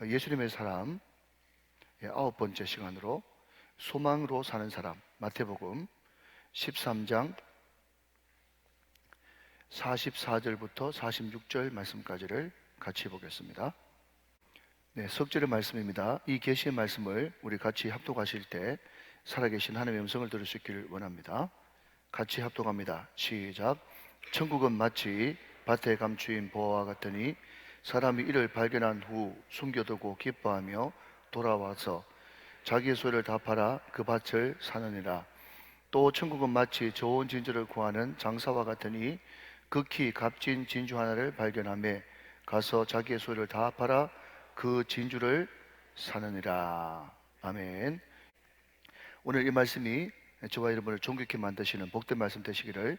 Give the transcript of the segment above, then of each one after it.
예수님의 사람 9번째 시간으로 소망으로 사는 사람, 마태복음 13장 44절부터 46절 말씀까지를 같이 보겠습니다. 네, 석절의 말씀입니다. 이 계시의 말씀을 우리 같이 합독하실 때 살아계신 하나님의 음성을 들을 수 있기를 원합니다. 같이 합독합니다. 시작. 천국은 마치 밭에 감추인 보화와 같으니 사람이 이를 발견한 후 숨겨두고 기뻐하며 돌아와서 자기의 소유를 다 팔아 그 밭을 사느니라. 또 천국은 마치 좋은 진주를 구하는 장사와 같으니 극히 값진 진주 하나를 발견하며 가서 자기의 소유를 다 팔아 그 진주를 사느니라. 아멘. 오늘 이 말씀이 저와 여러분을 존귀케 만드시는 복된 말씀 되시기를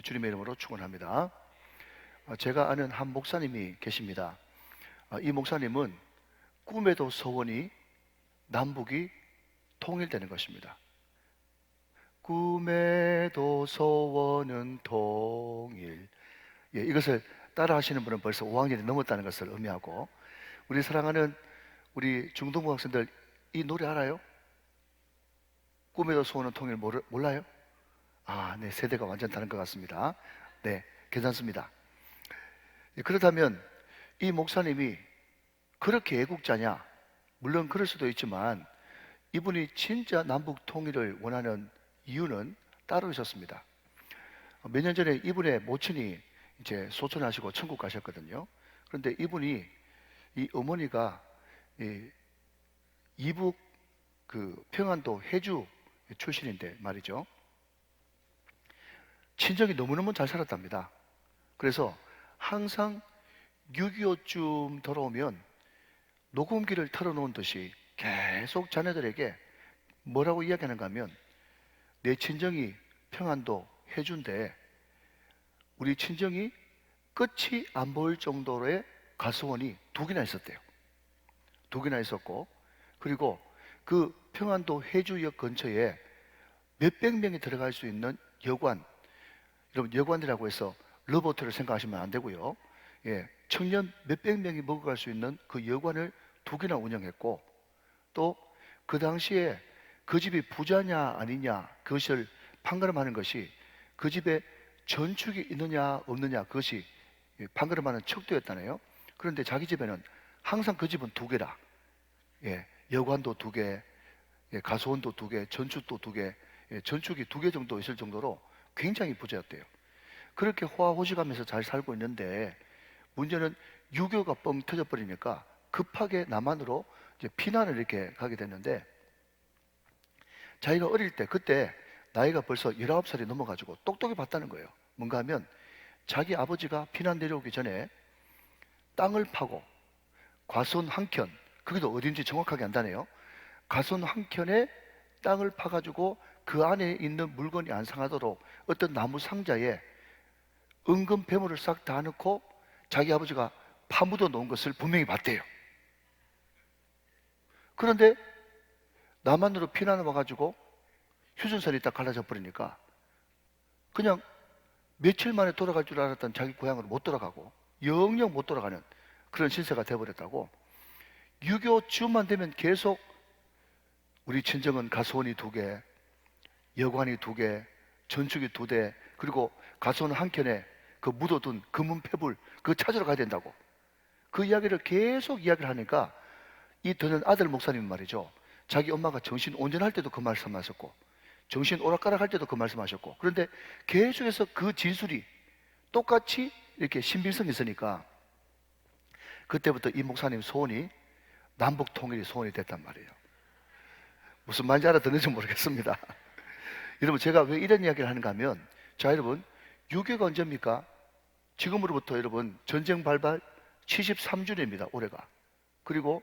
주님의 이름으로 축원합니다. 제가 아는 한 목사님이 계십니다. 이 목사님은 꿈에도 소원이 남북이 통일되는 것입니다. 꿈에도 소원은 통일. 이것을 따라 하시는 분은 벌써 5학년이 넘었다는 것을 의미하고, 우리 사랑하는 우리 중동부 학생들 이 노래 알아요? 꿈에도 소원은 통일 몰라요? 네, 세대가 완전 다른 것 같습니다. 네, 괜찮습니다. 그렇다면 이 목사님이 그렇게 애국자냐? 물론 그럴 수도 있지만 이분이 진짜 남북 통일을 원하는 이유는 따로 있었습니다. 몇 년 전에 이분의 모친이 이제 소천하시고 천국 가셨거든요. 그런데 이분이 이 어머니가 이북 평안도 해주 출신인데 말이죠. 친정이 너무너무 잘 살았답니다. 그래서 항상 6.25쯤 돌아오면 녹음기를 틀어놓은 듯이 계속 자녀들에게 뭐라고 이야기하는가 하면, 내 친정이 평안도 해주인데 우리 친정이 끝이 안 보일 정도의 가수원이 2개나 있었대요. 2개나 있었고, 그리고 그 평안도 해주역 근처에 몇백 명이 들어갈 수 있는 여관, 여러분 여관이라고 해서 러버트를 생각하시면 안 되고요. 청년 몇백 명이 먹어갈 수 있는 그 여관을 2개나 운영했고, 또 그 당시에 그 집이 부자냐 아니냐 그것을 판가름하는 것이 그 집에 전축이 있느냐 없느냐 그것이 판가름하는 척도였다네요. 그런데 자기 집에는 항상 그 집은 2개라. 여관도 2개, 가수원도 2개, 전축도 2개, 전축이 2개 정도 있을 정도로 굉장히 부자였대요. 그렇게 호화호식하면서 잘 살고 있는데 문제는 유교가 뻥 터져버리니까 급하게 남한으로 이제 피난을 이렇게 가게 됐는데, 자기가 어릴 때 그때 나이가 벌써 19살이 넘어가지고 똑똑히 봤다는 거예요. 뭔가 하면 자기 아버지가 피난 내려오기 전에 땅을 파고 과수원 한 켠, 그게도 어딘지 정확하게 안다네요. 과수원 한 켠에 땅을 파가지고 그 안에 있는 물건이 안 상하도록 어떤 나무 상자에 은금 배물을 싹 다 넣고 자기 아버지가 파묻어 놓은 것을 분명히 봤대요. 그런데 남한으로 피난을 와가지고 휴전선이 딱 갈라져 버리니까 그냥 며칠 만에 돌아갈 줄 알았던 자기 고향으로 못 돌아가고 영영 못 돌아가는 그런 신세가 돼버렸다고. 6.25 즈음만 되면 계속 우리 친정은 가수원이 2개, 여관이 2개, 전축이 2대, 그리고 가수원 한 켠에 그 묻어둔 금은 패불 그거 찾으러 가야 된다고. 그 이야기를 계속 이야기를 하니까 이 더는 아들 목사님 말이죠, 자기 엄마가 정신 온전할 때도 그 말씀하셨고 정신 오락가락 할 때도 그 말씀하셨고, 그런데 계속해서 그 진술이 똑같이 이렇게 신빙성이 있으니까 그때부터 이 목사님 소원이 남북 통일이 소원이 됐단 말이에요. 무슨 말인지 알아듣는지 모르겠습니다. 여러분, 제가 왜 이런 이야기를 하는가 하면, 자 여러분, 6.25가 언제입니까? 지금으로부터 여러분 전쟁 발발 73주년입니다 올해가. 그리고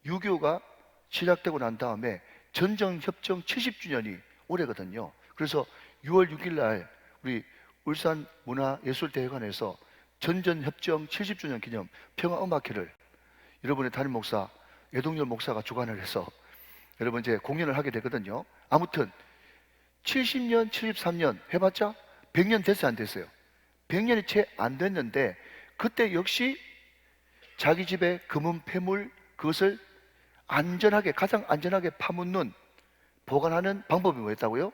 6.25가 시작되고 난 다음에 전정협정 70주년이 올해거든요. 그래서 6월 6일 날 우리 울산문화예술대회관에서 전전협정 70주년 기념 평화음악회를 여러분의 담임 목사 예동열 목사가 주관을 해서 여러분 이제 공연을 하게 되거든요. 아무튼 70년, 73년 해봤자 100년 됐어요, 안 됐어요? 100년이 채 안 됐는데 그때 역시 자기 집에 금은 폐물 그것을 안전하게, 가장 안전하게 파묻는, 보관하는 방법이 뭐였다고요?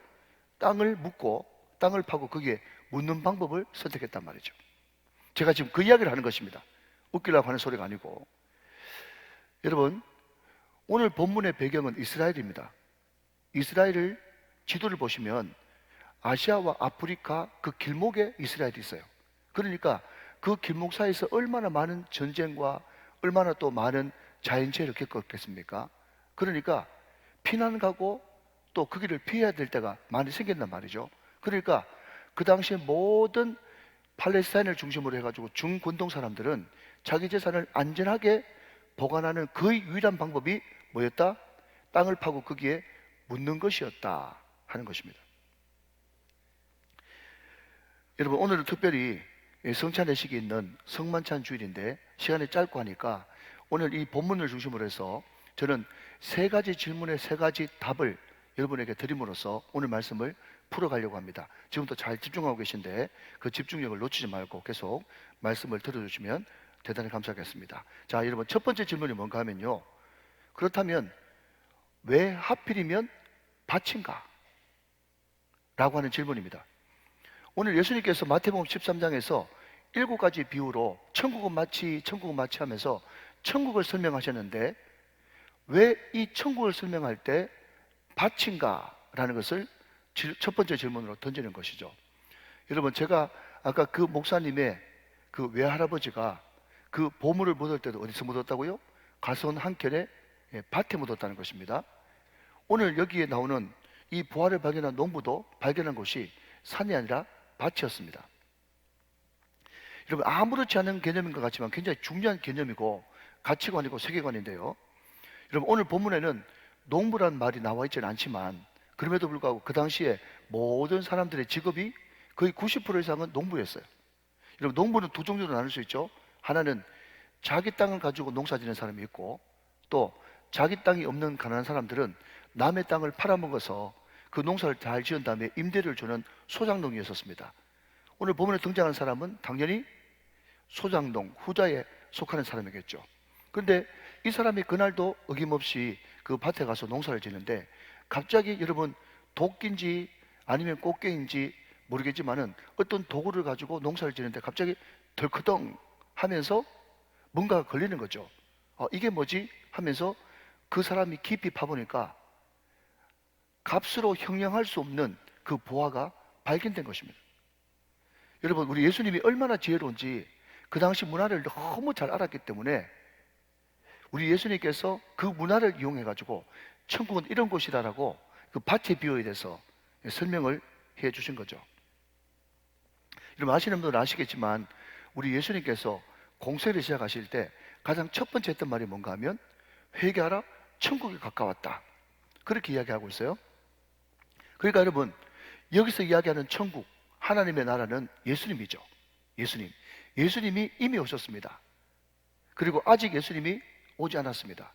땅을 묻고, 땅을 파고 거기에 묻는 방법을 선택했단 말이죠. 제가 지금 그 이야기를 하는 것입니다. 웃기려고 하는 소리가 아니고. 여러분, 오늘 본문의 배경은 이스라엘입니다. 이스라엘을 지도를 보시면 아시아와 아프리카 그 길목에 이스라엘이 있어요. 그러니까 그 길목 사이에서 얼마나 많은 전쟁과 얼마나 또 많은 자연재해를 겪었겠습니까? 그러니까 피난 가고 또 그 길을 피해야 될 때가 많이 생겼단 말이죠. 그러니까 그 당시에 모든 팔레스타인을 중심으로 해가지고 중권동 사람들은 자기 재산을 안전하게 보관하는 그 유일한 방법이 뭐였다? 땅을 파고 거기에 묻는 것이었다 하는 것입니다. 여러분, 오늘은 특별히 성찬예식이 있는 성만찬 주일인데 시간이 짧고 하니까 오늘 이 본문을 중심으로 해서 저는 세 가지 질문에 세 가지 답을 여러분에게 드림으로써 오늘 말씀을 풀어가려고 합니다. 지금도 잘 집중하고 계신데 그 집중력을 놓치지 말고 계속 말씀을 들어주시면 대단히 감사하겠습니다. 자, 여러분, 첫 번째 질문이 뭔가 하면요, 그렇다면 왜 하필이면 밭인가? 라고 하는 질문입니다. 오늘 예수님께서 마태복음 13장에서 7가지 비유로 천국은 마치 하면서 천국을 설명하셨는데 왜 이 천국을 설명할 때 밭인가? 라는 것을 첫 번째 질문으로 던지는 것이죠. 여러분, 제가 아까 그 목사님의 그 외할아버지가 그 보물을 묻을 때도 어디서 묻었다고요? 가선 한켠에 밭에 묻었다는 것입니다. 오늘 여기에 나오는 이 부활을 발견한 농부도 발견한 곳이 산이 아니라 밭이었습니다. 여러분, 아무렇지 않은 개념인 것 같지만 굉장히 중요한 개념이고 가치관이고 세계관인데요. 여러분, 오늘 본문에는 농부란 말이 나와 있지는 않지만 그럼에도 불구하고 그 당시에 모든 사람들의 직업이 거의 90% 이상은 농부였어요. 여러분, 농부는 두 종류로 나눌 수 있죠. 하나는 자기 땅을 가지고 농사 짓는 사람이 있고, 또 자기 땅이 없는 가난한 사람들은 남의 땅을 팔아먹어서 그 농사를 잘 지은 다음에 임대를 주는 소장농이었습니다. 오늘 본문에 등장하는 사람은 당연히 소장농 후자에 속하는 사람이겠죠. 그런데 이 사람이 그날도 어김없이 그 밭에 가서 농사를 짓는데 갑자기 여러분, 도끼인지 아니면 꽃게인지 모르겠지만은 어떤 도구를 가지고 농사를 짓는데 갑자기 덜커덩 하면서 뭔가가 걸리는 거죠. 이게 뭐지? 하면서 그 사람이 깊이 파보니까 값으로 형량할 수 없는 그 보화가 발견된 것입니다. 여러분, 우리 예수님이 얼마나 지혜로운지 그 당시 문화를 너무 잘 알았기 때문에 우리 예수님께서 그 문화를 이용해가지고 천국은 이런 곳이다라고 그 밭의 비유에 대해서 설명을 해 주신 거죠. 여러분, 아시는 분들은 아시겠지만 우리 예수님께서 공생을 시작하실 때 가장 첫 번째 했던 말이 뭔가 하면 회개하라, 천국이 가까웠다, 그렇게 이야기하고 있어요. 그러니까 여러분, 여기서 이야기하는 천국, 하나님의 나라는 예수님이죠. 예수님이 이미 오셨습니다. 그리고 아직 예수님이 오지 않았습니다.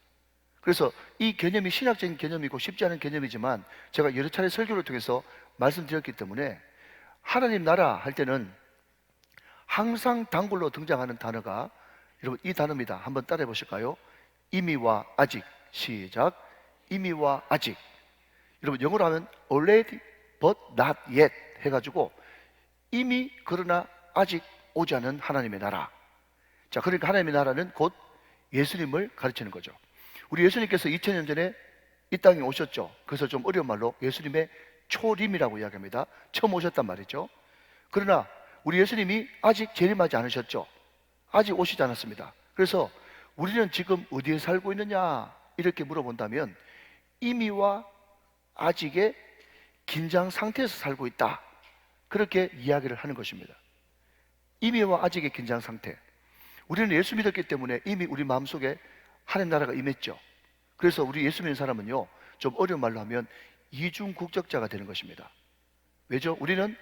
그래서 이 개념이 신학적인 개념이고 쉽지 않은 개념이지만 제가 여러 차례 설교를 통해서 말씀드렸기 때문에 하나님 나라 할 때는 항상 단골로 등장하는 단어가 여러분 이 단어입니다. 한번 따라해 보실까요? 이미와 아직. 시작. 이미와 아직. 여러분, 영어로 하면 already but not yet 해가지고 이미 그러나 아직 오지 않은 하나님의 나라. 자, 그러니까 하나님의 나라는 곧 예수님을 가르치는 거죠. 우리 예수님께서 2000년 전에 이 땅에 오셨죠. 그래서 좀 어려운 말로 예수님의 초림이라고 이야기합니다. 처음 오셨단 말이죠. 그러나 우리 예수님이 아직 재림하지 않으셨죠. 아직 오시지 않았습니다. 그래서 우리는 지금 어디에 살고 있느냐 이렇게 물어본다면 이미와 아직의 긴장 상태에서 살고 있다, 그렇게 이야기를 하는 것입니다. 이미와 아직의 긴장 상태. 우리는 예수 믿었기 때문에 이미 우리 마음속에 하나님 나라가 임했죠. 그래서 우리 예수 믿는 사람은요, 좀 어려운 말로 하면 이중 국적자가 되는 것입니다. 왜죠? 우리는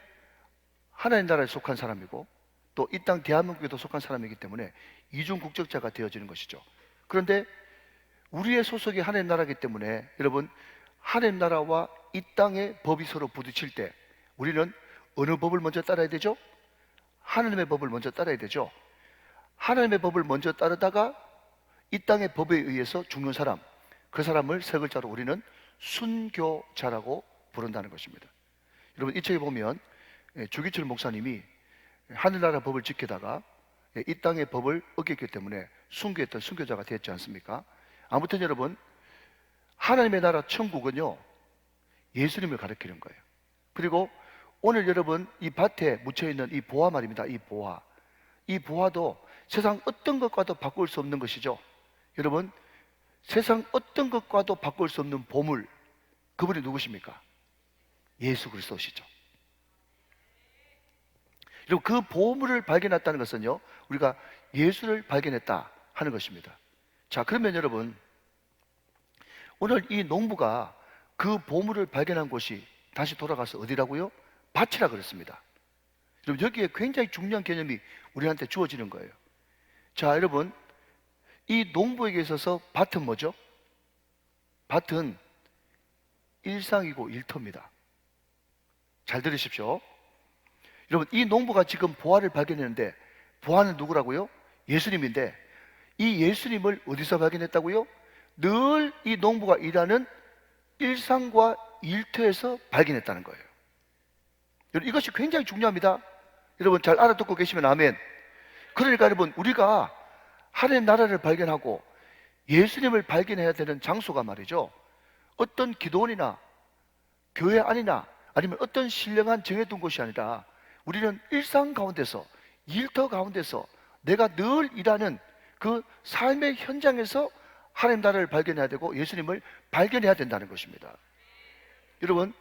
하나님 나라에 속한 사람이고 또 이 땅 대한민국에도 속한 사람이기 때문에 이중 국적자가 되어지는 것이죠. 그런데 우리의 소속이 하나님 나라이기 때문에 여러분, 하나님 나라와 이 땅의 법이 서로 부딪힐 때 우리는 어느 법을 먼저 따라야 되죠? 하나님의 법을 먼저 따라야 되죠. 하나님의 법을 먼저 따르다가 이 땅의 법에 의해서 죽는 사람, 그 사람을 세 글자로 우리는 순교자라고 부른다는 것입니다. 여러분, 이 책에 보면 주기철 목사님이 하늘나라 법을 지키다가 이 땅의 법을 어겼기 때문에 순교했던 순교자가 됐지 않습니까? 아무튼 여러분, 하나님의 나라 천국은요, 예수님을 가리키는 거예요. 그리고 오늘 여러분 이 밭에 묻혀있는 이 보화 말입니다. 이 보화, 이 보화도 세상 어떤 것과도 바꿀 수 없는 것이죠. 여러분, 세상 어떤 것과도 바꿀 수 없는 보물, 그분이 누구십니까? 예수 그리스도시죠. 그리고 그 보물을 발견했다는 것은요, 우리가 예수를 발견했다 하는 것입니다. 자, 그러면 여러분, 오늘 이 농부가 그 보물을 발견한 곳이 다시 돌아가서 어디라고요? 밭이라 그랬습니다. 여러분, 여기에 굉장히 중요한 개념이 우리한테 주어지는 거예요. 자, 여러분, 이 농부에게 있어서 밭은 뭐죠? 밭은 일상이고 일터입니다. 잘 들으십시오. 여러분, 이 농부가 지금 보화를 발견했는데, 보화는 누구라고요? 예수님인데, 이 예수님을 어디서 발견했다고요? 늘 이 농부가 일하는 일상과 일터에서 발견했다는 거예요. 여러분, 이것이 굉장히 중요합니다. 여러분, 잘 알아듣고 계시면 아멘. 그러니까 여러분, 우리가 하나님 나라를 발견하고 예수님을 발견해야 되는 장소가 말이죠, 어떤 기도원이나 교회 안이나 아니면 어떤 신령한 정해둔 곳이 아니라 우리는 일상 가운데서, 일터 가운데서 내가 늘 일하는 그 삶의 현장에서 하나님 나라를 발견해야 되고 예수님을 발견해야 된다는 것입니다. 여러분,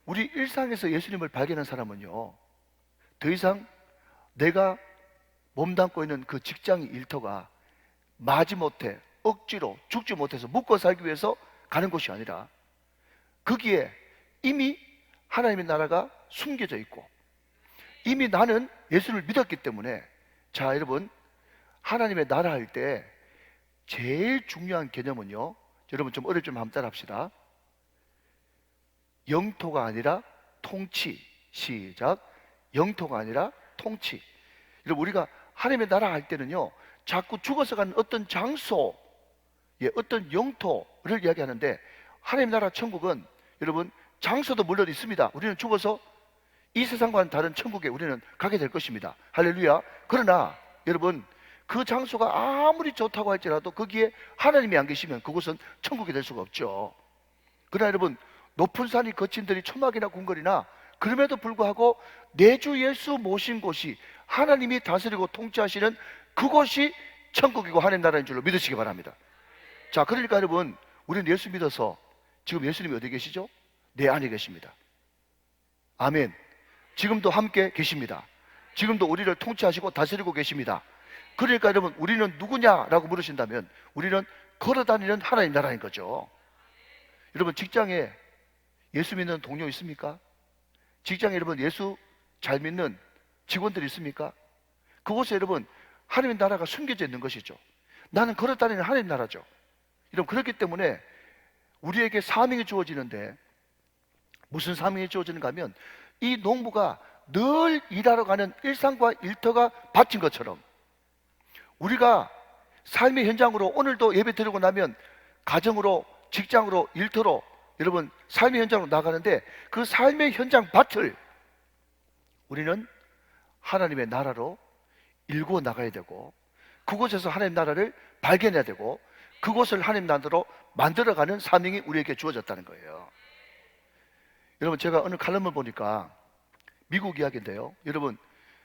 우리 일상에서 예수님을 발견한 사람은요, 더 이상 내가 몸담고 있는 그 직장의 일터가 마지못해 억지로 죽지 못해서 묶어 살기 위해서 가는 곳이 아니라 거기에 이미 하나님의 나라가 숨겨져 있고 이미 나는 예수를 믿었기 때문에, 자, 여러분, 하나님의 나라 할 때 제일 중요한 개념은요, 여러분 좀 어렵지만 한번 따라 합시다. 영토가 아니라 통치. 시작. 영토가 아니라 통치. 여러분, 우리가 하나님의 나라 할 때는요, 자꾸 죽어서 가는 어떤 장소, 어떤 영토를 이야기하는데, 하나님 나라 천국은 여러분 장소도 물론 있습니다. 우리는 죽어서 이 세상과는 다른 천국에 우리는 가게 될 것입니다. 할렐루야. 그러나 여러분, 그 장소가 아무리 좋다고 할지라도 거기에 하나님이 안 계시면 그곳은 천국이 될 수가 없죠. 그러나 여러분, 높은 산이 거친 들이 초막이나 궁궐이나 그럼에도 불구하고 내 주 예수 모신 곳이 하나님이 다스리고 통치하시는 그곳이 천국이고 하나님 나라인 줄로 믿으시기 바랍니다. 자, 그러니까 여러분, 우리는 예수 믿어서 지금 예수님이 어디 계시죠? 내 안에 계십니다. 아멘. 지금도 함께 계십니다. 지금도 우리를 통치하시고 다스리고 계십니다. 그러니까 여러분, 우리는 누구냐라고 물으신다면 우리는 걸어다니는 하나님 나라인 거죠. 여러분, 직장에 예수 믿는 동료 있습니까? 직장에 여러분 예수 잘 믿는 직원들이 있습니까? 그곳에 여러분 하나님의 나라가 숨겨져 있는 것이죠. 나는 걸어다니는 하나님 나라죠. 여러분, 그렇기 때문에 우리에게 사명이 주어지는데, 무슨 사명이 주어지는가 하면 이 농부가 늘 일하러 가는 일상과 일터가 바친 것처럼 우리가 삶의 현장으로 오늘도 예배 드리고 나면 가정으로, 직장으로, 일터로 여러분 삶의 현장으로 나가는데, 그 삶의 현장 밭을 우리는 하나님의 나라로 일구어 나가야 되고 그곳에서 하나님 나라를 발견해야 되고 그곳을 하나님 나라로 만들어가는 사명이 우리에게 주어졌다는 거예요. 여러분, 제가 어느 칼럼을 보니까 미국 이야기인데요, 여러분,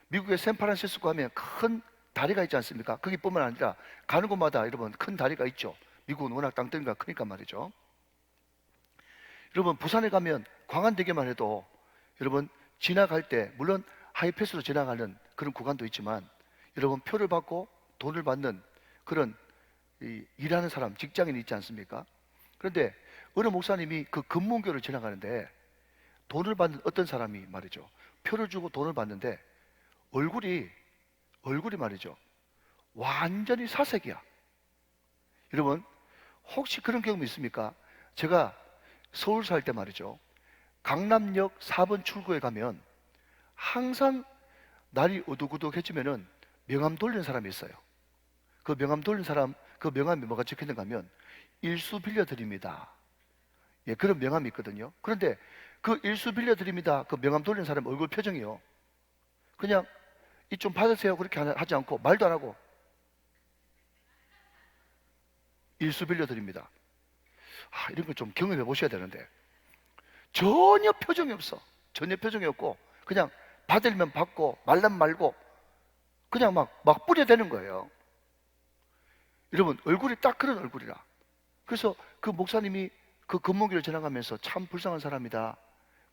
미국의 샌프란시스코 하면 큰 다리가 있지 않습니까? 거기뿐만 아니라 가는 곳마다 여러분 큰 다리가 있죠. 미국은 워낙 땅덩이가 크니까 말이죠. 여러분, 부산에 가면 광안대교만 해도 여러분 지나갈 때 물론 하이패스로 지나가는 그런 구간도 있지만 여러분 표를 받고 돈을 받는 그런 일하는 사람, 직장인이 있지 않습니까? 그런데 어느 목사님이 그 금문교를 지나가는데 돈을 받는 어떤 사람이 말이죠, 표를 주고 돈을 받는데 얼굴이 말이죠, 완전히 사색이야. 여러분, 혹시 그런 경험 있습니까? 제가 서울 살 때 말이죠, 강남역 4번 출구에 가면 항상 날이 어둑어둑해지면은 명함 돌리는 사람이 있어요. 그 명함 돌리는 사람 그 명함에 뭐가 적혀있는가 하면 일수 빌려드립니다. 예, 그런 명함이 있거든요. 그런데 그 일수 빌려드립니다 그 명함 돌린 사람 얼굴 표정이요, 그냥 이 좀 받으세요 그렇게 하지 않고 말도 안 하고 일수 빌려드립니다. 이런 걸 좀 경험해 보셔야 되는데 전혀 표정이 없어. 전혀 표정이 없고 그냥 받으면 받고 말면 말고 그냥 막 뿌려대는 거예요. 여러분, 얼굴이 딱 그런 얼굴이라. 그래서 그 목사님이 그 건물길을 지나가면서 참 불쌍한 사람이다,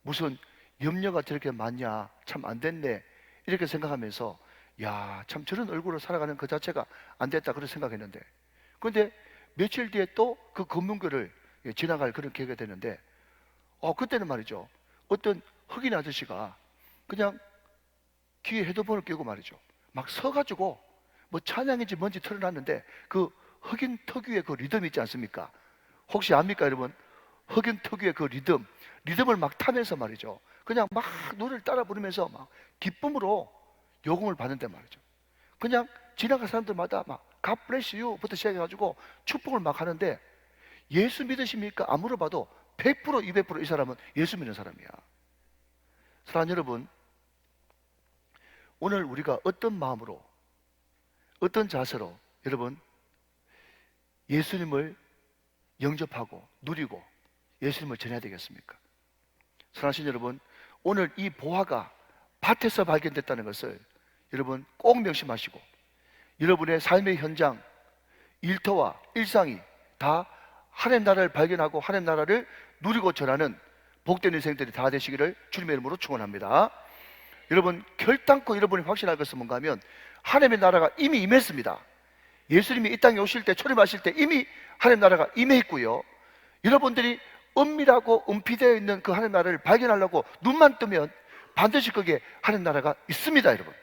무슨 염려가 저렇게 많냐, 참 안 됐네, 이렇게 생각하면서 야, 참 저런 얼굴로 살아가는 그 자체가 안 됐다, 그런 생각했는데, 그런데 며칠 뒤에 또 그 건물길을 지나갈 그런 계획이 되는데 그때는 말이죠, 어떤 흑인 아저씨가 그냥 귀에 헤드폰을 끼고 말이죠, 막 서가지고 뭐 찬양인지 뭔지 틀어놨는데 그 흑인 특유의 그 리듬 있지 않습니까? 혹시 압니까 여러분? 흑인 특유의 그 리듬을 막 타면서 말이죠, 그냥 막 노래를 따라 부르면서 막 기쁨으로 요금을 받는데 말이죠, 그냥 지나간 사람들마다 막 God bless you 부터 시작해가지고 축복을 막 하는데, 예수 믿으십니까? 안 물어봐도 100% 200%이 사람은 예수 믿는 사람이야. 사랑하는 여러분, 오늘 우리가 어떤 마음으로, 어떤 자세로 여러분 예수님을 영접하고 누리고 예수님을 전해야 되겠습니까? 사랑하신 여러분, 오늘 이 보화가 밭에서 발견됐다는 것을 여러분 꼭 명심하시고, 여러분의 삶의 현장, 일터와 일상이 다 하나님 나라를 발견하고 하나님 나라를 누리고 전하는 복된 인생들이 다 되시기를 주님의 이름으로 축원합니다. 여러분, 결단코 여러분이 확신할 것은 뭔가 하면 하나님의 나라가 이미 임했습니다. 예수님이 이 땅에 오실 때, 초림하실 때 이미 하나님 나라가 임해있고요, 여러분들이 은밀하고 은폐되어 있는 그 하나님 나라를 발견하려고 눈만 뜨면 반드시 거기에 하나님 나라가 있습니다. 여러분,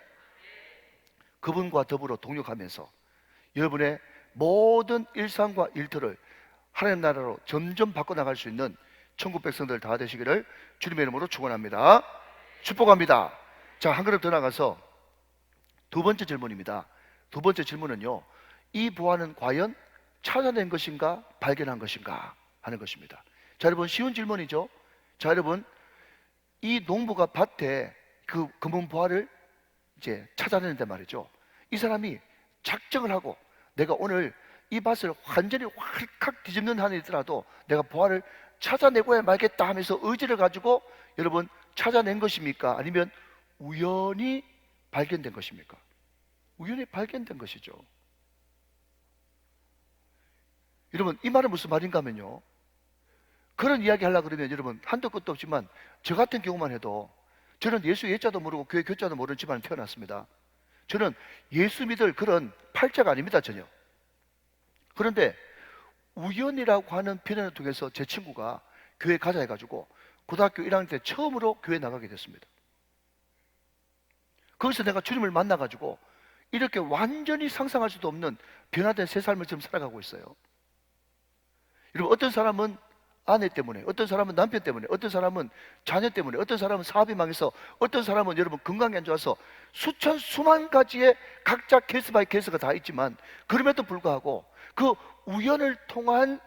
그분과 더불어 동역하면서 여러분의 모든 일상과 일터를 하나님 나라로 점점 바꿔나갈 수 있는 천국 백성들 다 되시기를 주님의 이름으로 축원합니다. 축복합니다. 자, 한 걸음 더 나가서 두 번째 질문입니다. 두 번째 질문은요, 이 보화는 과연 찾아낸 것인가 발견한 것인가 하는 것입니다. 자, 여러분, 쉬운 질문이죠. 자, 여러분, 이 농부가 밭에 그 금은 보화를 이제 찾아내는데 말이죠, 이 사람이 작정을 하고 내가 오늘 이 밭을 완전히 활칵 뒤집는 한이더라도 내가 보화를 찾아내고야 말겠다 하면서 의지를 가지고 여러분 찾아낸 것입니까? 아니면 우연히 발견된 것입니까? 우연히 발견된 것이죠. 여러분, 이 말은 무슨 말인가 하면요, 그런 이야기 하려고 그러면 여러분 한도 끝도 없지만 저 같은 경우만 해도 저는 예수 예자도 모르고 교회 교자도 모르는 집안에 태어났습니다. 저는 예수 믿을 그런 팔자가 아닙니다, 전혀. 그런데 우연이라고 하는 표현을 통해서 제 친구가 교회 가자 해가지고 고등학교 1학년 때 처음으로 교회 나가게 됐습니다. 거기서 내가 주님을 만나가지고 이렇게 완전히 상상할 수도 없는 변화된 새 삶을 지금 살아가고 있어요. 여러분, 어떤 사람은 아내 때문에, 어떤 사람은 남편 때문에, 어떤 사람은 자녀 때문에, 어떤 사람은 사업이 망해서, 어떤 사람은 여러분 건강이 안 좋아서 수천 수만 가지의 각자 케이스 바이 케이스가 다 있지만, 그럼에도 불구하고 그 우연을 통한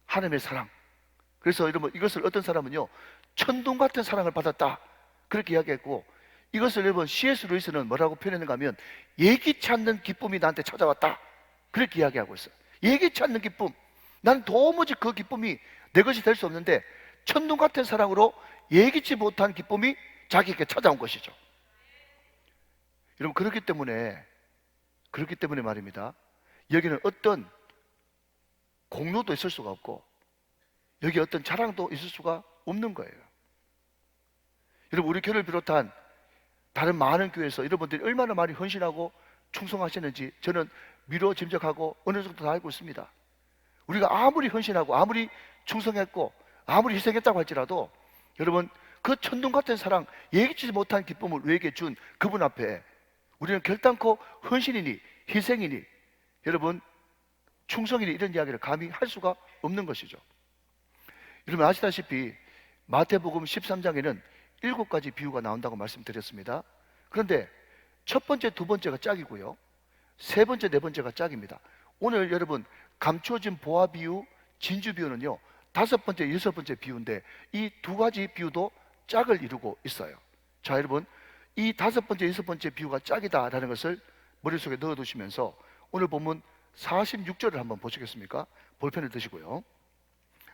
하나님의 사랑, 그래서 여러분 이것을 어떤 사람은요 천둥 같은 사랑을 받았다 그렇게 이야기했고, 이것을 여러분 C.S. 루이스는 뭐라고 표현했는가 하면 예기치 않는 기쁨이 나한테 찾아왔다 그렇게 이야기하고 있어요. 예기치 않는 기쁨, 난 도무지 그 기쁨이 내 것이 될 수 없는데 천둥 같은 사랑으로 예기치 못한 기쁨이 자기에게 찾아온 것이죠. 여러분, 그렇기 때문에 말입니다, 여기는 어떤 공로도 있을 수가 없고 여기 어떤 자랑도 있을 수가 없는 거예요. 여러분, 우리 교회를 비롯한 다른 많은 교회에서 여러분들이 얼마나 많이 헌신하고 충성하시는지 저는 미뤄 짐작하고 어느 정도 다 알고 있습니다. 우리가 아무리 헌신하고 아무리 충성했고 아무리 희생했다고 할지라도 여러분 그 천둥 같은 사랑, 예기치 못한 기쁨을 우리에게 준 그분 앞에 우리는 결단코 헌신이니 희생이니 여러분 충성이니 이런 이야기를 감히 할 수가 없는 것이죠. 여러분 아시다시피 마태복음 13장에는 7가지 비유가 나온다고 말씀드렸습니다. 그런데 첫 번째, 두 번째가 짝이고요, 세 번째, 네 번째가 짝입니다. 오늘 여러분 감추어진 보아 비유, 진주 비유는요 다섯 번째, 여섯 번째 비유인데 이 두 가지 비유도 짝을 이루고 있어요. 자, 여러분 이 다섯 번째, 여섯 번째 비유가 짝이다라는 것을 머릿속에 넣어두시면서 오늘 본문 46절을 한번 보시겠습니까? 볼펜을 드시고요.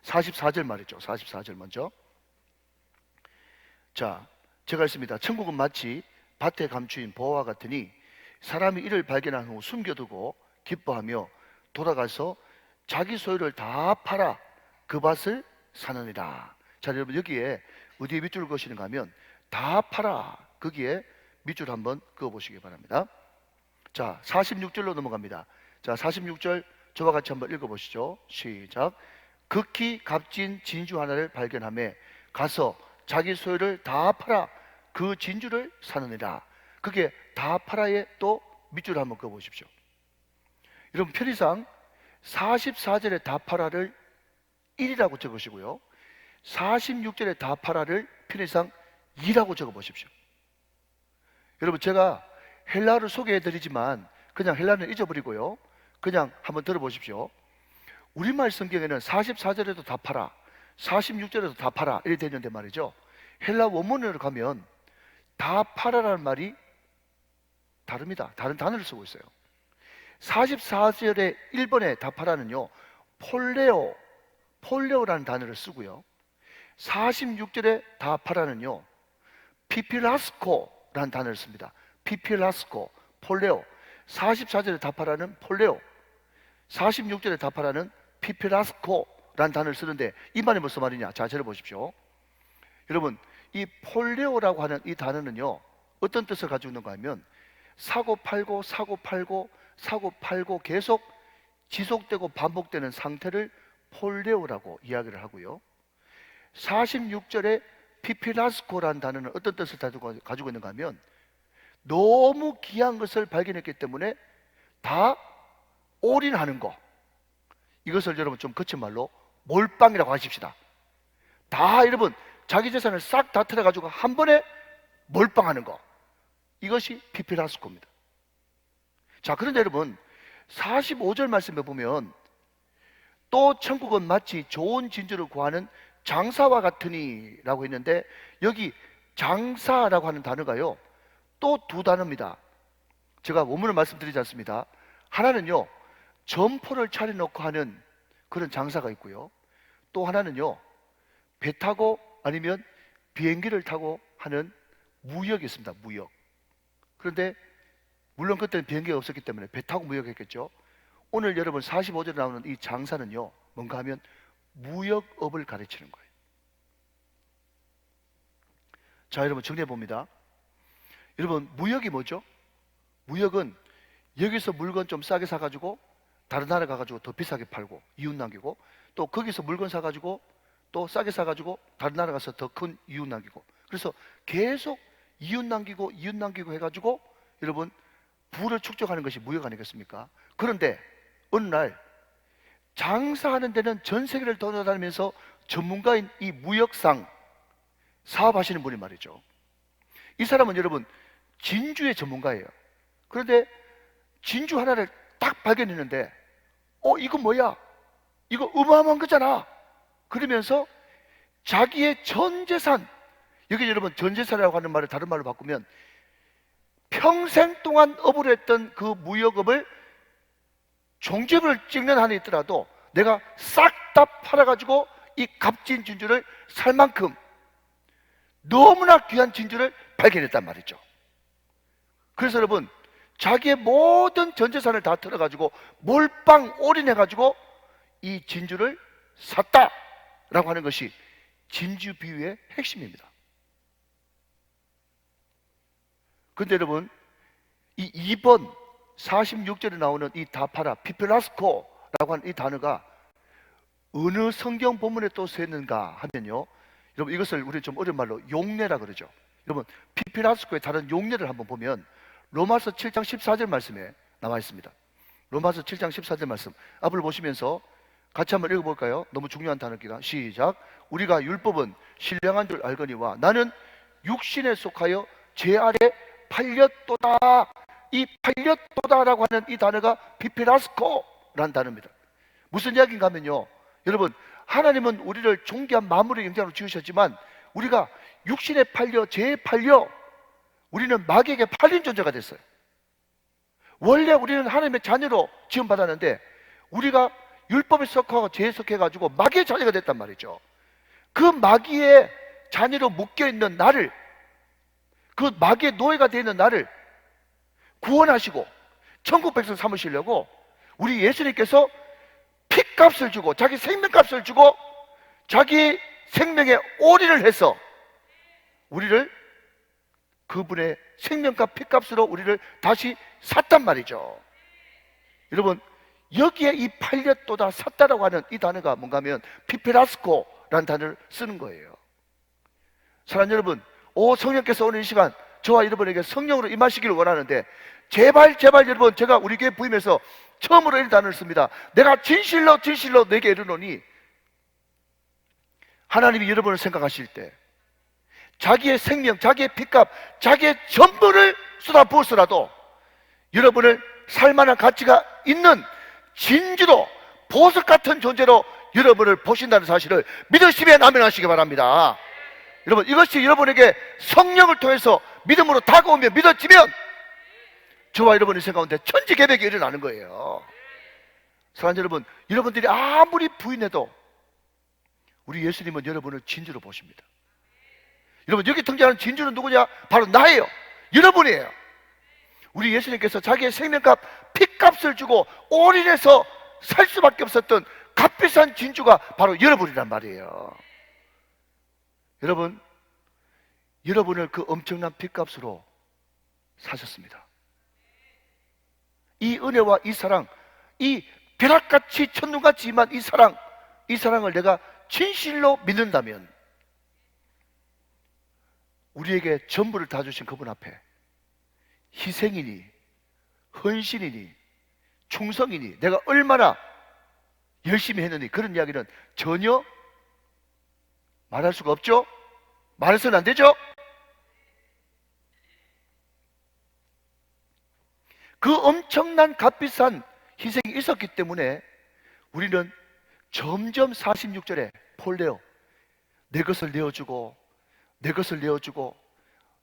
44절 말이죠. 44절 먼저. 자, 제가 읽습니다. 천국은 마치 밭에 감추인 보화와 같으니 사람이 이를 발견한 후 숨겨두고 기뻐하며 돌아가서 자기 소유를 다 팔아 그 밭을 사느니라. 자, 여러분 여기에 어디에 밑줄을 그으시는가 하면 다 팔아, 거기에 밑줄 한번 그어보시기 바랍니다. 자, 46절로 넘어갑니다. 자, 46절 저와 같이 한번 읽어보시죠. 시작. 극히 값진 진주 하나를 발견하며 가서 자기 소유를 다 팔아 그 진주를 사느니라. 그게 다 팔아에 또 밑줄 한번 그어보십시오. 여러분 편의상 44절에 다 팔아를 1이라고 적으시고요, 46절에 다 팔아를 편의상 2라고 적어보십시오. 여러분 제가 헬라어를 소개해드리지만 그냥 헬라어는 잊어버리고요, 그냥 한번 들어보십시오. 우리말 성경에는 44절에도 다 팔아, 46절에도 다 팔아 이렇게 되어 있는데 말이죠, 헬라 원문으로 가면 다 팔아라는 말이 다릅니다. 다른 단어를 쓰고 있어요. 44절에 1번에 다 팔아는요 폴레오라는 단어를 쓰고요, 46절에 다 팔아는요 피필라스코라는 단어를 씁니다. 피필라스코, 폴레오. 44절에 다 팔아는 폴레오, 46절에 다 팔아는 피필라스코라는 단어를 쓰는데 이 말이 무슨 말이냐? 자, 들어보십시오. 여러분 이 폴레오라고 하는 이 단어는요 어떤 뜻을 가지고 있는가 하면 사고 팔고 사고 팔고 사고 팔고 계속 지속되고 반복되는 상태를 폴레오라고 이야기를 하고요, 46절에 피필라스코라는 단어는 어떤 뜻을 가지고 있는가 하면 너무 귀한 것을 발견했기 때문에 다 올인하는 거, 이것을 여러분 좀 거친 말로 몰빵이라고 하십시다. 다 여러분 자기 재산을 싹 다 털어가지고 한 번에 몰빵하는 거, 이것이 피필라스코입니다. 자, 그런데 여러분 45절 말씀에 보면 또 천국은 마치 좋은 진주를 구하는 장사와 같으니 라고 했는데 여기 장사라고 하는 단어가요 또 두 단어입니다. 제가 원문을 말씀드리지 않습니다. 하나는요 점포를 차려놓고 하는 그런 장사가 있고요, 또 하나는요 배 타고 아니면 비행기를 타고 하는 무역이 있습니다. 무역. 그런데 물론 그때는 비행기가 없었기 때문에 배 타고 무역했겠죠. 오늘 여러분 45절에 나오는 이 장사는요 뭔가 하면 무역업을 가르치는 거예요. 자, 여러분 정리해 봅니다. 여러분 무역이 뭐죠? 무역은 여기서 물건 좀 싸게 사가지고 다른 나라 가가지고 더 비싸게 팔고 이윤 남기고, 또 거기서 물건 사가지고 또 싸게 사가지고 다른 나라 가서 더 큰 이윤 남기고, 그래서 계속 이윤 남기고 이윤 남기고 해가지고 여러분 부를 축적하는 것이 무역 아니겠습니까? 그런데 어느 날 장사하는 데는 전 세계를 돌아다니면서 전문가인 이 무역상 사업하시는 분이 말이죠, 이 사람은 여러분 진주의 전문가예요. 그런데 진주 하나를 딱 발견했는데 이거 뭐야? 이거 어마어마한 거잖아. 그러면서 자기의 전 재산, 여기 여러분 전 재산이라고 하는 말을 다른 말로 바꾸면 평생 동안 업을 했던 그 무역업을 종집을 찍는 한이 있더라도 내가 싹 다 팔아가지고 이 값진 진주를 살 만큼 너무나 귀한 진주를 발견했단 말이죠. 그래서 여러분 자기의 모든 전 재산을 다 털어가지고 몰빵 올인해가지고 이 진주를 샀다라고 하는 것이 진주 비유의 핵심입니다. 근데 여러분 이 2번 46절에 나오는 이 다파라 피필라스코라고 하는 이 단어가 어느 성경 본문에 또 쓰였는가 하면요, 여러분 이것을 우리 좀 어려운 말로 용례라 그러죠. 여러분 피필라스코의 다른 용례를 한번 보면 로마서 7장 14절 말씀에 나와 있습니다. 로마서 7장 14절 말씀 앞을 보시면서 같이 한번 읽어볼까요? 너무 중요한 단어입니다. 시작. 우리가 율법은 신령한 줄 알거니와 나는 육신에 속하여 죄 아래 팔렸도다. 이 팔렸도다라고 하는 이 단어가 피페라스코라는 단어입니다. 무슨 이야기인가 하면요, 여러분, 하나님은 우리를 존귀한 만물의 영장으로 지으셨지만 우리가 육신에 팔려, 죄에 팔려 우리는 마귀에게 팔린 존재가 됐어요. 원래 우리는 하나님의 자녀로 지음받았는데 우리가 율법에 속하고 죄에 속해가지고 마귀의 자녀가 됐단 말이죠. 그 마귀의 자녀로 묶여있는 나를, 그 마귀의 노예가 되어 있는 나를 구원하시고 천국 백성 삼으시려고 우리 예수님께서 피값을 주고 자기 생명값을 주고 자기 생명에 오리를 해서 우리를 그분의 생명값 피값으로 우리를 다시 샀단 말이죠. 여러분, 여기에 이 팔렸도다 샀다라고 하는 이 단어가 뭔가 하면 피페라스코라는 단어를 쓰는 거예요. 사랑하는 여러분, 성령께서 오늘 이 시간 저와 여러분에게 성령으로 임하시기를 원하는데 제발 여러분, 제가 우리 교회 부임해서 처음으로 이 단어를 씁니다. 내가 진실로 내게 이르노니, 하나님이 여러분을 생각하실 때 자기의 생명, 자기의 피값, 자기의 전부를 쏟아부었으라도 여러분을 살만한 가치가 있는 진주로, 보석 같은 존재로 여러분을 보신다는 사실을 믿으시면 아멘 하시기 바랍니다. 여러분, 이것이 여러분에게 성령을 통해서 믿음으로 다가오면, 믿어지면 저와 여러분의 생각 가운데 천지개벽이 일어나는 거예요. 사랑하는 여러분, 여러분들이 아무리 부인해도 우리 예수님은 여러분을 진주로 보십니다. 여러분, 여기 등장하는 진주는 누구냐? 바로 나예요. 여러분이에요. 우리 예수님께서 자기의 생명값, 피값을 주고 올인해서 살 수밖에 없었던 값비싼 진주가 바로 여러분이란 말이에요. 여러분, 여러분을 그 엄청난 피값으로 사셨습니다. 이 은혜와 이 사랑, 이 벼락같이 천둥같이 임한 이 사랑을 내가 진실로 믿는다면 우리에게 전부를 다 주신 그분 앞에 희생이니 헌신이니 충성이니 내가 얼마나 열심히 했느니 그런 이야기는 전혀 말할 수가 없죠? 말해서는 안 되죠? 그 엄청난 값비싼 희생이 있었기 때문에 우리는 점점 46절에 폴레오, 내 것을 내어주고 내 것을 내어주고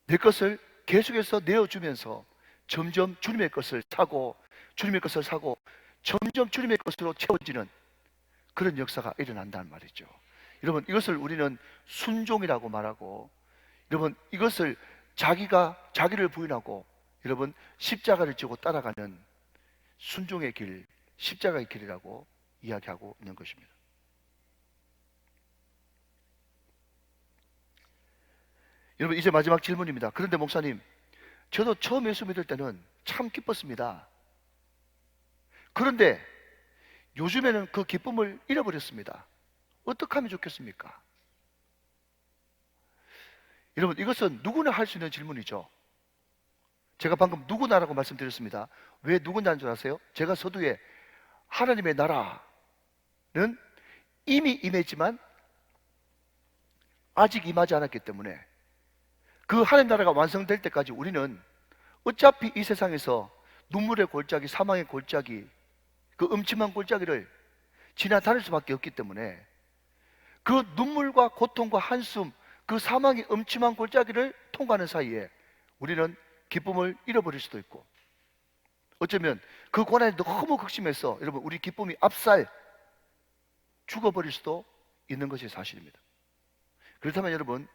내 것을 계속해서 내어주면서 점점 주님의 것을 사고 주님의 것을 사고 점점 주님의 것으로 채워지는 그런 역사가 일어난다는 말이죠. 여러분, 이것을 우리는 순종이라고 말하고, 여러분, 이것을 자기를 부인하고 여러분 십자가를 지고 따라가는 순종의 길, 십자가의 길이라고 이야기하고 있는 것입니다. 여러분, 이제 마지막 질문입니다. 그런데 목사님, 저도 처음 예수 믿을 때는 참 기뻤습니다. 그런데 요즘에는 그 기쁨을 잃어버렸습니다. 어떻게 하면 좋겠습니까? 여러분, 이것은 누구나 할 수 있는 질문이죠. 제가 방금 누구나라고 말씀드렸습니다. 왜 누구나인 줄 아세요? 제가 서두에 하나님의 나라는 이미 임했지만 아직 임하지 않았기 때문에 그 하나님 나라가 완성될 때까지 우리는 어차피 이 세상에서 눈물의 골짜기, 사망의 골짜기, 그 음침한 골짜기를 지나 다닐 수밖에 없기 때문에 그 눈물과 고통과 한숨, 그 사망의 음침한 골짜기를 통과하는 사이에 우리는 기쁨을 잃어버릴 수도 있고, 어쩌면 그 고난이 너무 극심해서 여러분 우리 기쁨이 압살 죽어버릴 수도 있는 것이 사실입니다. 그렇다면 여러분,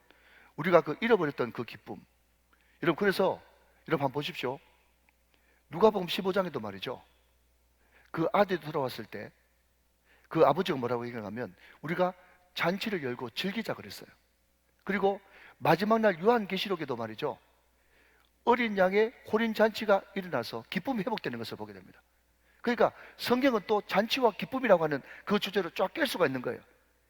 우리가 그 잃어버렸던 그 기쁨, 여러분, 그래서 여러분 한번 보십시오. 누가복음 15장에도 말이죠, 그 아들이 돌아왔을 때 그 아버지가 뭐라고 얘기하냐면 우리가 잔치를 열고 즐기자 그랬어요. 그리고 마지막 날 요한계시록에도 말이죠, 어린 양의 호린 잔치가 일어나서 기쁨이 회복되는 것을 보게 됩니다. 그러니까 성경은 또 잔치와 기쁨이라고 하는 그 주제로 쫙 깰 수가 있는 거예요.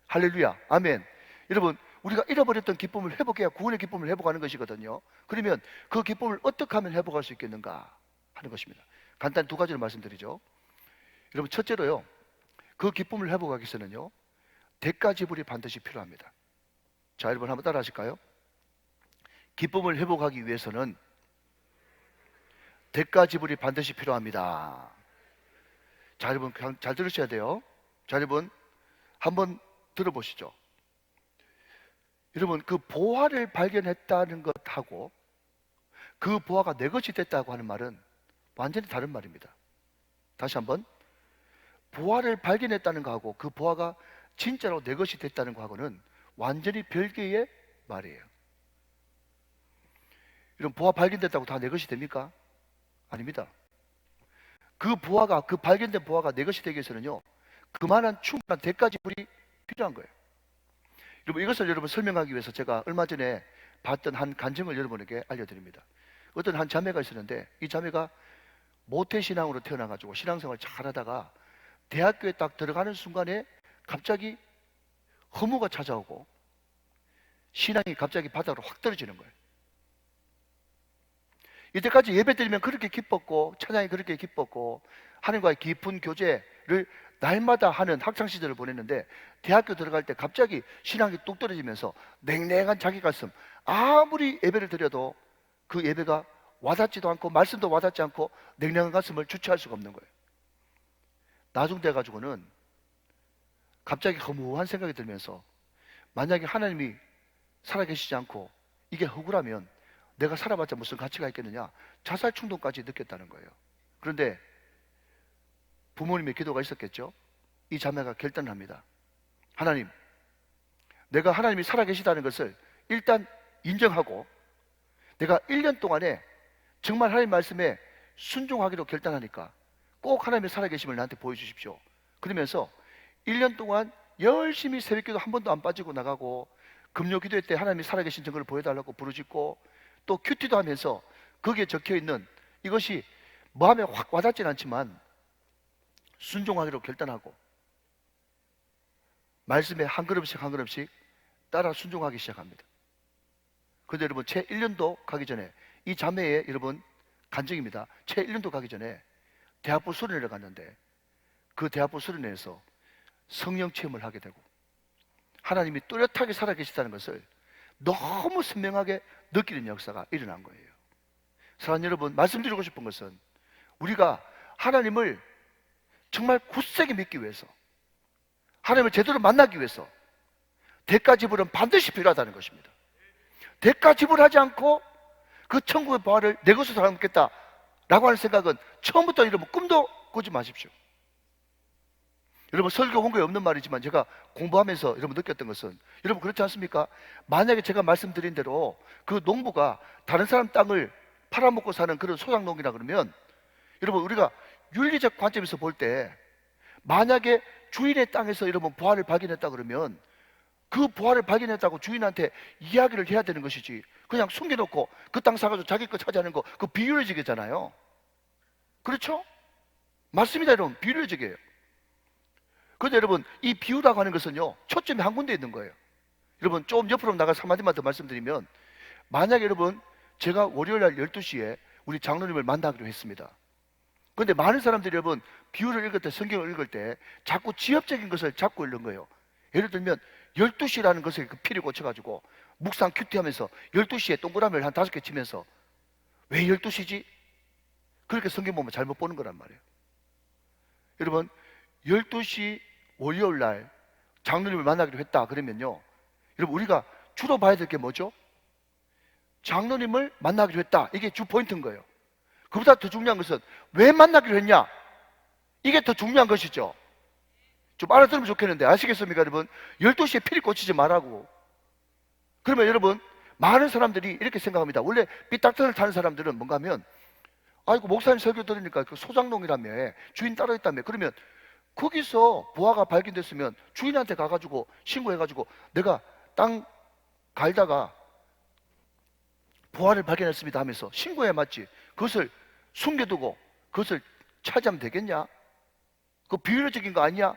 할렐루야, 아멘. 여러분, 우리가 잃어버렸던 기쁨을 회복해야 구원의 기쁨을 회복하는 것이거든요. 그러면 그 기쁨을 어떻게 하면 회복할 수 있겠는가 하는 것입니다. 간단히 두 가지를 말씀드리죠. 여러분, 첫째로요, 그 기쁨을 회복하기 위해서는요, 대가 지불이 반드시 필요합니다. 자, 여러분 한번 따라 하실까요? 기쁨을 회복하기 위해서는 대가 지불이 반드시 필요합니다. 자, 여러분 잘 들으셔야 돼요. 자, 여러분 한번 들어보시죠. 여러분, 그 보화를 발견했다는 것하고 그 보화가 내 것이 됐다고 하는 말은 완전히 다른 말입니다. 다시 한번, 보화를 발견했다는 거하고 그 보화가 진짜로 내 것이 됐다는 거하고는 완전히 별개의 말이에요. 이런 보화 발견됐다고 다 내 것이 됩니까? 아닙니다. 그 보화가, 그 발견된 보화가 내 것이 되기 위해서는요, 그만한 충분한 대가 지불이 필요한 거예요. 여러분, 이것을 여러분 설명하기 위해서 제가 얼마 전에 봤던 한 간증을 여러분에게 알려드립니다. 어떤 한 자매가 있었는데, 이 자매가 모태신앙으로 태어나가지고 신앙생활 잘 하다가 대학교에 딱 들어가는 순간에 갑자기 허무가 찾아오고 신앙이 갑자기 바닥으로 확 떨어지는 거예요. 이때까지 예배 드리면 그렇게 기뻤고 찬양이 그렇게 기뻤고 하나님과의 깊은 교제를 날마다 하는 학창시절을 보냈는데, 대학교 들어갈 때 갑자기 신앙이 뚝 떨어지면서 냉랭한 자기 가슴, 아무리 예배를 드려도 그 예배가 와닿지도 않고 말씀도 와닿지 않고 냉랭한 가슴을 주체할 수가 없는 거예요. 나중 돼가지고는 갑자기 허무한 생각이 들면서, 만약에 하나님이 살아계시지 않고 이게 허구라면 내가 살아봤자 무슨 가치가 있겠느냐, 자살 충동까지 느꼈다는 거예요. 그런데 부모님의 기도가 있었겠죠. 이 자매가 결단을 합니다. 하나님, 내가 하나님이 살아계시다는 것을 일단 인정하고 내가 1년 동안에 정말 하나님 말씀에 순종하기로 결단하니까 꼭 하나님의 살아계심을 나한테 보여주십시오. 그러면서 1년 동안 열심히 새벽기도 한 번도 안 빠지고 나가고, 금요 기도회 때 하나님이 살아계신 증거를 보여달라고 부르짖고, 또 큐티도 하면서 거기에 적혀있는 이것이 마음에 확 와닿지는 않지만 순종하기로 결단하고 말씀에 한 걸음씩 한 걸음씩 따라 순종하기 시작합니다. 그런데 여러분, 채 1년도 가기 전에, 이 자매의 여러분 간증입니다. 채 1년도 가기 전에 대학부 수련회를 갔는데, 그 대학부 수련회에서 성령 체험을 하게 되고 하나님이 뚜렷하게 살아계시다는 것을 너무 선명하게 느끼는 역사가 일어난 거예요. 사랑하는 여러분, 말씀드리고 싶은 것은 우리가 하나님을 정말 굳세게 믿기 위해서, 하나님을 제대로 만나기 위해서 대가 지불은 반드시 필요하다는 것입니다. 대가 지불하지 않고 그 천국의 보화를 내 것으로 살아먹겠다 라고 하는 생각은 처음부터 여러분 꿈도 꾸지 마십시오. 여러분, 설교 공부에 없는 말이지만 제가 공부하면서 여러분 느꼈던 것은, 여러분 그렇지 않습니까? 만약에 제가 말씀드린 대로 그 농부가 다른 사람 땅을 팔아먹고 사는 그런 소작농이라 그러면, 여러분 우리가 윤리적 관점에서 볼 때 만약에 주인의 땅에서 여러분 보화를 발견했다 그러면 그 보화를 발견했다고 주인한테 이야기를 해야 되는 것이지, 그냥 숨겨놓고 그 땅 사가지고 자기 거 차지하는 거, 그 비윤리적이잖아요. 그렇죠? 맞습니다. 여러분, 비윤리적이에요. 그런데 여러분, 이 비유라고 하는 것은요, 초점이 한 군데 있는 거예요. 여러분, 조금 옆으로 나가서 한마디만 더 말씀드리면, 만약에 여러분 제가 월요일날 12시에 우리 장로님을 만나기로 했습니다. 그런데 많은 사람들이 여러분 비유를 읽을 때, 성경을 읽을 때 자꾸 지엽적인 것을 잡고 읽는 거예요. 예를 들면 12시라는 것에 그 피를 꽂혀가지고 묵상 큐티하면서 12시에 동그라미를 한 5개 치면서 왜 12시지? 그렇게 성경 보면 잘못 보는 거란 말이에요. 여러분, 12시 월요일 날 장로님을 만나기로 했다 그러면요, 여러분 우리가 주로 봐야 될 게 뭐죠? 장로님을 만나기로 했다, 이게 주 포인트인 거예요. 그보다 더 중요한 것은 왜 만나기로 했냐, 이게 더 중요한 것이죠. 좀 알아들으면 좋겠는데, 아시겠습니까 여러분? 12시에 피리 꽂히지 말라고. 그러면 여러분, 많은 사람들이 이렇게 생각합니다. 원래 삐딱선을 타는 사람들은 뭔가 하면, 아이고 목사님 설교 들으니까 그 소장농이라며, 주인 따로 있다며, 그러면 거기서 보화가 발견됐으면 주인한테 가가지고 신고해가지고 내가 땅 갈다가 보화를 발견했습니다 하면서 신고해야 맞지, 그것을 숨겨두고 그것을 차지하면 되겠냐? 그거 비윤리적인 거 아니야?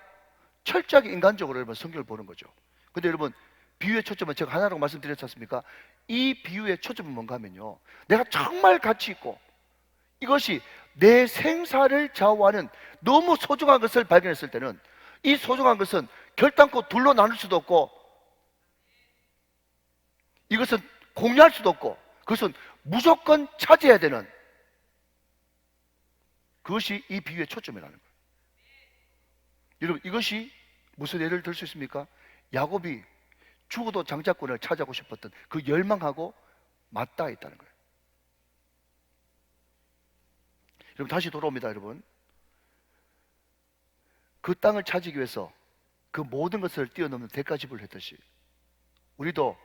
철저하게 인간적으로 여러분 성경을 보는 거죠. 근데 여러분, 비유의 초점은 제가 하나라고 말씀드렸지 않습니까? 이 비유의 초점은 뭔가 하면요, 내가 정말 가치 있고 이것이 내 생사를 좌우하는 너무 소중한 것을 발견했을 때는, 이 소중한 것은 결단코 둘로 나눌 수도 없고 이것은 공유할 수도 없고 그것은 무조건 차지해야 되는 그것이 이 비유의 초점이라는 거예요. 여러분, 이것이 무슨 예를 들 수 있습니까? 야곱이 죽어도 장자권을 차지하고 싶었던 그 열망하고 맞닿아 있다는 거예요. 여러분, 다시 돌아옵니다. 여러분, 그 땅을 차지하기 위해서 그 모든 것을 뛰어넘는 대가 지불을 했듯이 우리도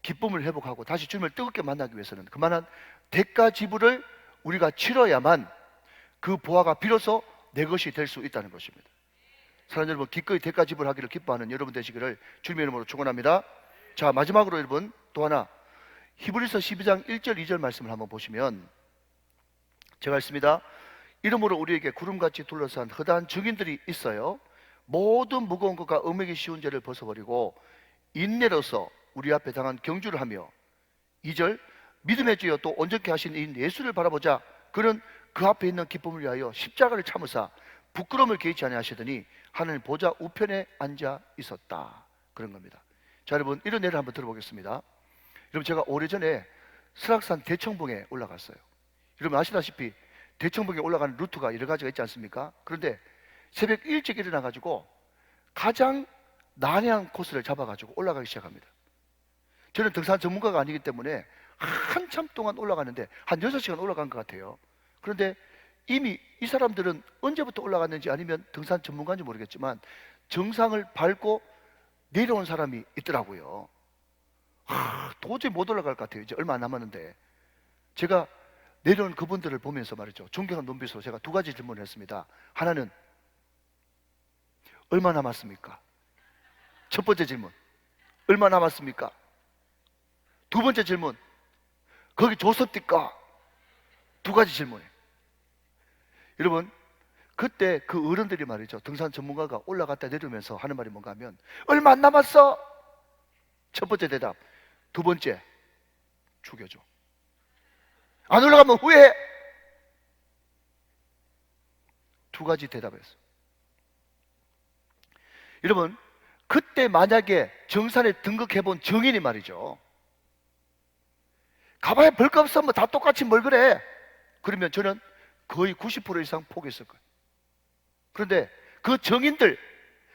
기쁨을 회복하고 다시 주님을 뜨겁게 만나기 위해서는 그만한 대가 지불을 우리가 치러야만 그 보화가 비로소 내 것이 될 수 있다는 것입니다. 사랑하는 여러분, 기꺼이 대가 지불하기를 기뻐하는 여러분 되시기를 주님의 이름으로 축원합니다. 자, 마지막으로 여러분 또 하나, 히브리서 12장 1절 2절 말씀을 한번 보시면 제가 읽습니다. 이러므로 우리에게 구름같이 둘러싼 허다한 증인들이 있어요. 모든 무거운 것과 음행이 쉬운 죄를 벗어버리고 인내로서 우리 앞에 당한 경주를 하며 2절, 믿음의 주여 또 온전케 하신 이 예수를 바라보자. 그는 그 앞에 있는 기쁨을 위하여 십자가를 참으사 부끄러움을 개의치 아니하시더니 하늘 보좌 우편에 앉아 있었다. 그런 겁니다. 자, 여러분, 이런 예를 한번 들어보겠습니다. 여러분, 제가 오래전에 설악산 대청봉에 올라갔어요. 여러분 아시다시피 대청봉에 올라가는 루트가 여러 가지가 있지 않습니까? 그런데 새벽 일찍 일어나가지고 가장 난해한 코스를 잡아가지고 올라가기 시작합니다. 저는 등산 전문가가 아니기 때문에 한참 동안 올라갔는데 한 6시간 올라간 것 같아요. 그런데 이미 이 사람들은 언제부터 올라갔는지 아니면 등산 전문가인지 모르겠지만 정상을 밟고 내려온 사람이 있더라고요. 도저히 못 올라갈 것 같아요. 이제 얼마 안 남았는데 제가 내려온 그분들을 보면서 말이죠, 존경한 눈빛으로 제가 두 가지 질문을 했습니다. 하나는 얼마 남았습니까? 첫 번째 질문, 얼마 남았습니까? 두 번째 질문, 거기 좋습니까? 두 가지 질문이에요. 여러분, 그때 그 어른들이 말이죠, 등산 전문가가 올라갔다 내려오면서 하는 말이 뭔가 하면 얼마 안 남았어. 첫 번째 대답. 두 번째, 죽여줘. 안 올라가면 후회해. 두 가지 대답했어. 여러분, 그때 만약에 정산에 등극해본 정인이 말이죠, 가봐야 별 거 없어, 뭐 다 똑같이 뭘 그래, 그러면 저는 거의 90% 이상 포기했을 거예요. 그런데 그 정인들,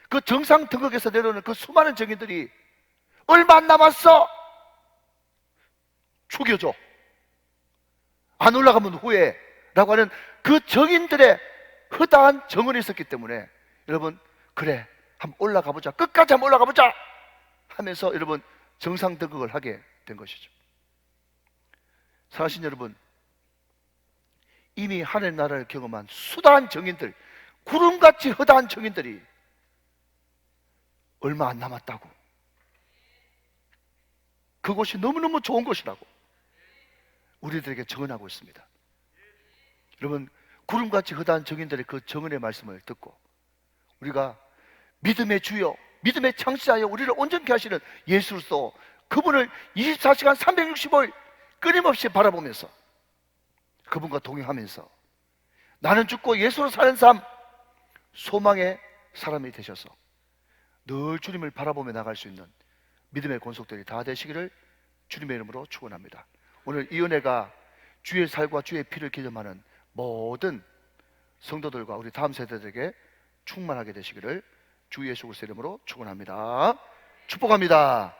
그 정상 등극에서 내려오는 그 수많은 정인들이 얼마 안 남았어, 죽여줘, 안 올라가면 후회해 라고 하는 그 정인들의 허다한 정언이 있었기 때문에 여러분, 그래 한번 올라가 보자, 끝까지 한번 올라가 보자 하면서 여러분 정상 등극을 하게 된 것이죠. 사랑하신 여러분, 이미 하늘 나라를 경험한 수다한 정인들, 구름같이 허다한 정인들이 얼마 안 남았다고, 그곳이 너무너무 좋은 곳이라고 우리들에게 정언하고 있습니다. 여러분, 구름같이 허다한 정인들의 그 정언의 말씀을 듣고 우리가 믿음의 주여, 믿음의 창시자여 우리를 온전케 하시는 예수로서 그분을 24시간 365일 끊임없이 바라보면서 그분과 동행하면서 나는 죽고 예수로 사는 삶, 소망의 사람이 되셔서 늘 주님을 바라보며 나갈 수 있는 믿음의 권속들이 다 되시기를 주님의 이름으로 축원합니다. 오늘 이 은혜가 주의 살과 주의 피를 기념하는 모든 성도들과 우리 다음 세대들에게 충만하게 되시기를 주 예수 그리스도의 이름으로 축원합니다. 축복합니다.